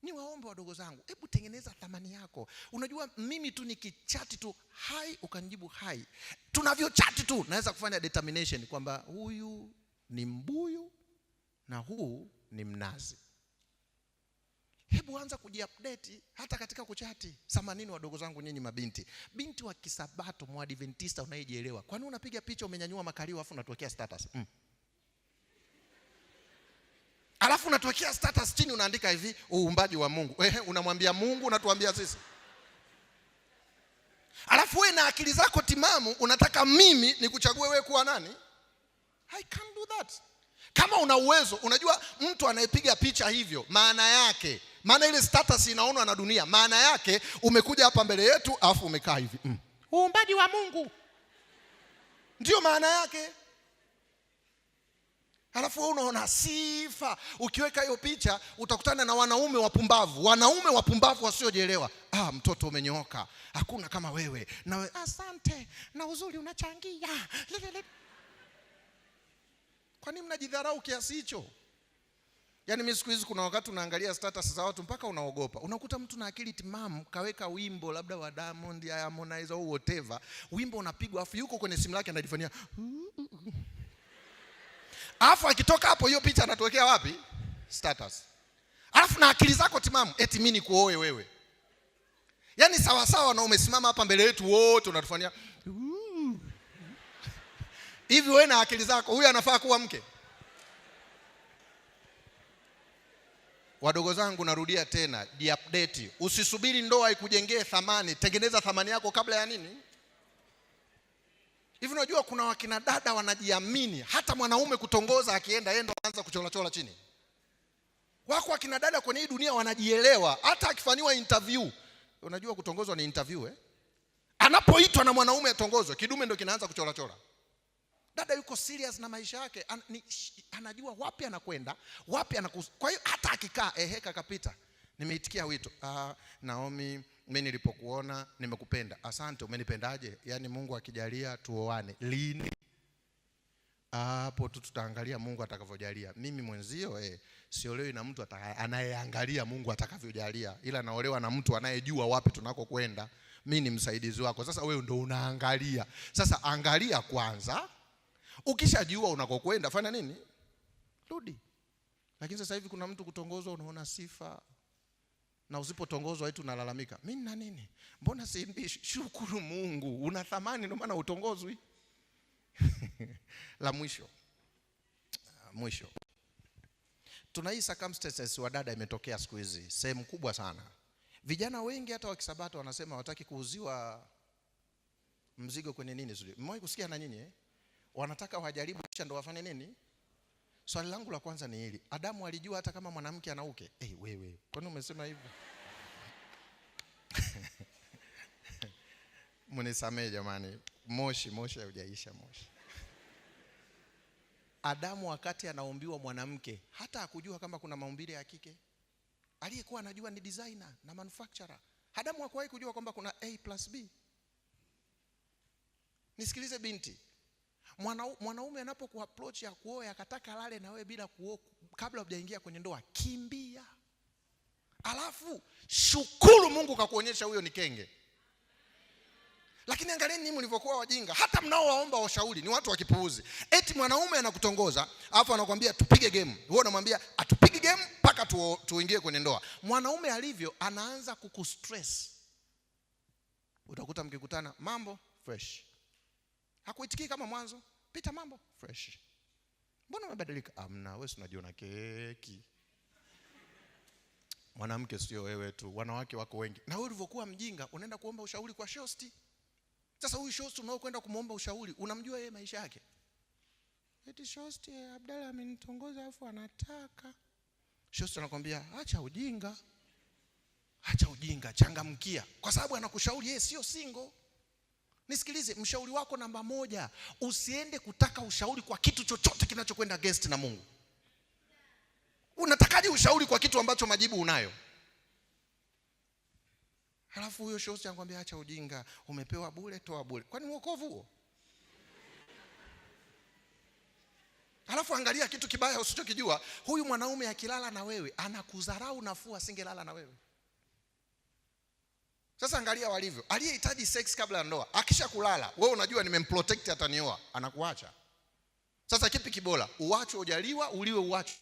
Niwaombe wadogo zangu, hebu tengeneza thamani yako. Unajua mimi tu nikichati tu hai ukanijibu hai, tunavyochati tu naweza kufanya determination kwamba huyu ni mbuyu na huu ni mnazi. Hebu anza kujiupdate hata katika kuchati. Samanini wadogo zangu nyinyi mabinti. Binti wa Kisabato Mwadventista unayejielewa, kwani unapiga picha umenyanyua makalio afu unatuwekea status? Alafu unatuwekea status chini unaandika hivi uumbaji wa Mungu. Unamwambia Mungu, unatuambia sisi. Alafu wewe na akili zako timamu unataka mimi nikuchague wewe kuwa nani? I can't do that. Kama una uwezo, unajua mtu anayepiga picha hivyo maana ile status inaonwa na dunia, maana yake umekuja hapa mbele yetu alafu umekaa hivi. Uumbaji wa Mungu. Ndio maana yake. Alafu wewe unaona sifa. Ukiweka hiyo picha utakutana na wanaume wapumbavu wasiojielewa. Mtoto umenyooka. Hakuna kama wewe. Na wewe asante, na uzuri unachangia. Kwa nini mnajidharau kiasi hicho? Yaani mimi siku hizi kuna wakati unaangalia status za watu mpaka unaogopa. Unakuta mtu na akili timamu kaweka wimbo labda wa Diamond, Harmonize au whatever. Wimbo unapigwa afu yuko kwenye simu yake anajifanyia. Alafu akitoka hapo hiyo picha anatokea wapi? Status. Alafu na akili zako timamu eti mimi nikuoe wewe. Yaani sawa sawa na umesimama hapa mbele yetu wote unatufanyia. Hivi wewe na akili zako huyu anafaa kuwa mke? Wadogo zangu narudia tena, jiupdate. Usisubiri ndoa ikujengee thamani, tengeneza thamani yako kabla ya nini? Hivi unajua kuna wakina dada wanajiamini, hata mwanaume kutongoza akienda yeye ndo anaanza kuchola chini. Wako wakina dada kwenye hii dunia wanajielewa, hata akifanywa interview. Unajua kutongozwa ni interview Anapoitwa na mwanaume atongozwe, kidume ndo kinaanza kuchola. Dada yuko serious na maisha yake, anajua wapi anakwenda, kwa hiyo hata akikaa kakapita. Nimeitikia wito. Naomi, mimi nilipokuona nimekupenda. Asante, umenipendaje? Yaani Mungu akijalia tuoane. Lini? Hapo tutaangalia Mungu atakavyojalia. Mimi mwenzio siolewi na mtu anayeangalia Mungu atakavyojalia, ila naolewa na mtu anayejua wapi tunakokwenda. Mimi ni msaidizi wako. Sasa wewe ndo unaangalia. Sasa angalia kwanza. Ukishajua unakokwenda fanya nini? Rudi. Lakini sasa hivi kuna mtu kutongozwa unaona sifa. Na usipotongozwa eti unalalamika. Mimi na nini? Mbona siimbi? Shukuru Mungu. Una thamani ndio maana utongozwi. La mwisho. Tuna hii circumstances wa dada imetokea siku hizi sehemu kubwa sana. Vijana wengi hata wa Kisabato wanasema wataki kuuziwa mzigo kwenye nini? Mmewahi kusikia na nyinyi? Wanataka wajaribu kisha ndo wafanye nini? Swali langu la kwanza ni hili. Adamu alijua hata kama mwanamke ana uke? Wewe, kwani umesema hivyo? Mnisamee jamani. Moshi haujaisha moshi. Adamu wakati anaumbiwa mwanamke hata hakujua kama kuna maumbile ya kike. Aliyekuwa anajua ni designer na manufacturer. Adamu hakuwahi kujua kwamba kuna A+B. Nisikilize binti. Mwanaume anapokuapproach ya kuoa akataka lale na wewe bila kuoa kabla hujaingia kwenye ndoa, kimbia. Alafu shukuru Mungu kakuonyesha huyo ni kenge. Lakini angalieni ninyi mlivyokuwa wajinga. Hata mnaowaomba washauri ni watu wakipuuzi. Eti mwanaume anakutongoza, alafu anakuambia tupige game. Wewe unamwambia atupige game mpaka tuingie kwenye ndoa. Mwanaume alivyo anaanza kukustress. Utakuta mkikutana mambo fresh. Hakuitikii kama mwanzo. Pita mambo fresh. Mbona umebadilika? Amna, wewe unajiona keki. Mwanamke sio wewe tu, wanawake wako wengi. Na wewe ulivyokuwa mjinga unaenda kuomba ushauri kwa shosti. Sasa huyu shosti unaokwenda kumuomba ushauri, unamjua yeye maisha yake? Eti shosti Abdalla amenitongoza alafu anataka. Shosti anakuambia acha ujinga. Changamkia. Kwa sababu anakushauri yeye sio single. Nisikilize, mshauri wako namba 1, usiende kutaka ushauri kwa kitu chochote kinachokwenda against na Mungu. Unatakaje ushauri kwa kitu ambacho majibu unayo? Halafu huyo shosti anakuambia acha ujinga, umepewa bure, toa bure. Kwani wokovu huo? Alafu angalia kitu kibaya usichokijua, huyu mwanaume akilala na wewe anakudharau nafuu asingelala na wewe. Sasa angalia walivyo. Aliyehitaji sex kabla ya ndoa, akisha kulala, wewe unajua nimemprotect atanioa, anakuacha. Sasa kipi kibora? Uachwe ujaliwa, uliwe uachwe.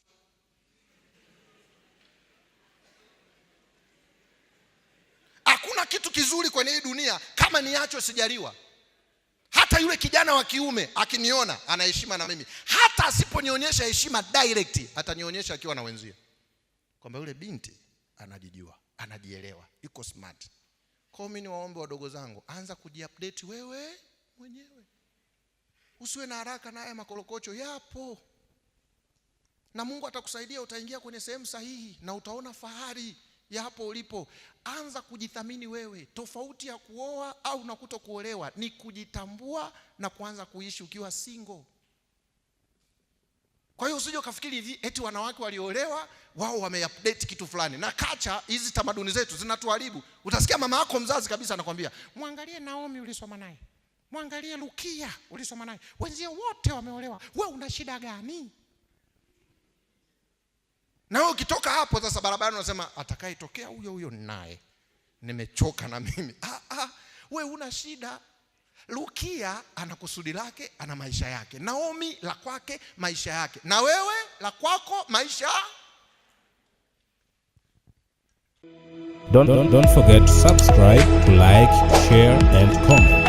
Hakuna kitu kizuri kwenye hii dunia kama niachwe sijaliwa. Hata yule kijana wa kiume akiniona ana heshima na mimi, hata asiponionyesha heshima direct, atanionyesha akiwa na wenzie kwamba yule binti anajijua, anajielewa, yuko smart. Kwa mimi niwaombe wadogo zangu, anza kujiupdate wewe mwenyewe. Usiwe na haraka na haya makolokocho yapo. Na Mungu atakusaidia, utaingia kwenye sehemu sahihi na utaona fahari ya hapo ulipo. Anza kujithamini wewe. Tofauti ya kuoa au na kutokuolewa ni kujitambua na kuanza kuishi ukiwa single. Kwa hiyo usije ukafikiri hivi eti wanawake waliolewa wao wameupdate kitu fulani. Na kacha hizi tamaduni zetu zinatuharibu. Utasikia mama yako mzazi kabisa anakuambia, "Muangalie Naomi ulisoma naye. Muangalie Lukia ulisoma naye. Wenzio wote wameolewa. Wewe una shida gani?" Na wewe ukitoka hapo sasa barabarani unasema atakayetokea huyo naye. Nimechoka na mimi. Wewe una shida. Lukia ana kusudi lake, ana maisha yake. Naomi la kwake, maisha yake. Na wewe la kwako, maisha. Don't forget to subscribe, to like, share and comment.